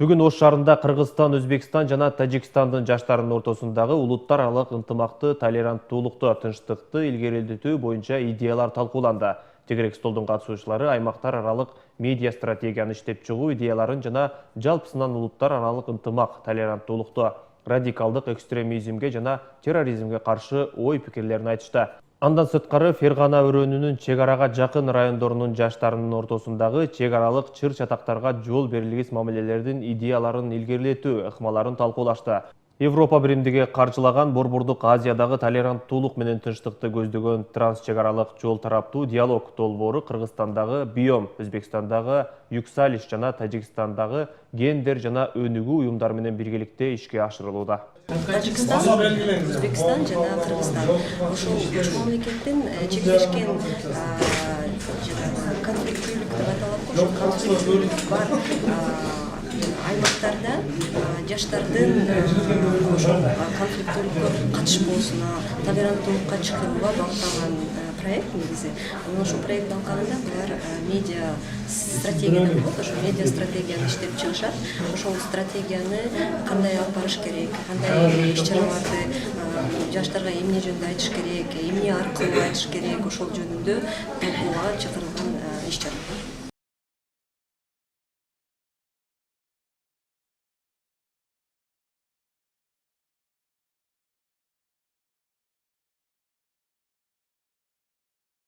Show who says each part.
Speaker 1: Бүгін Ош шаарында Кыргызстан, Өзбекстан жана Тажикстандын жаштарынын ортосундагы улуттар аралык ынтымакты, толеранттуулукту, тынчтыкты илгерилетүү боюнча идеялар талкууланды. Тегерек столдун катышуучулары аймактар аралык медиа стратегияны иштеп чыгуу идеяларын жана жалпысынан улуттар аралык ынтымак, толеранттуулукту, радикалдык экстремизмге жана терроризмге каршы ой пикирлерин айтышты. Андан сырткары Фергана өрөөнүнүн чек арага жакын райондорунун жаштарынын ортосундагы чек аралык чыр чатактарга жол берилгис мамилелердин идеяларын илгерилетүү ыкмаларын талкуулашты. Европа биримдиги каржылаган Борбордук Азиядагы толеранттуулук менен тынчтыкты көздөгөн транс-чек аралык жол тараптуу диалог долбоору Кыргызстандагы Биом, Өзбекстандагы Юксалиш жана Тажикстандагы Гендер жана өнүгүү уюмдары менен биргеликте ишке ашырылууда.
Speaker 2: Тажикстан, Өзбекстан жана Кыргызстан ошол үч мамлекеттин чектешкен конфликттүүлүк деп аталат, ошол конфликттүүлүк бар аймактарда жаштардын ошол конфликттүүлүккө катышпоосуна, толеранттуулукка чакырууга багытталган проект негизи. Ошол проект алкагында булар медиа стратегияны болот, ошол медиа стратегияны иштеп чыгышат. Ошол стратегияны кандай алып барыш керек, кандай иш-чараларды жаштарга эмне жөнүндө айтыш керек, эмне аркылуу айтыш керек, ошол жөнүндө талкууга чакырылган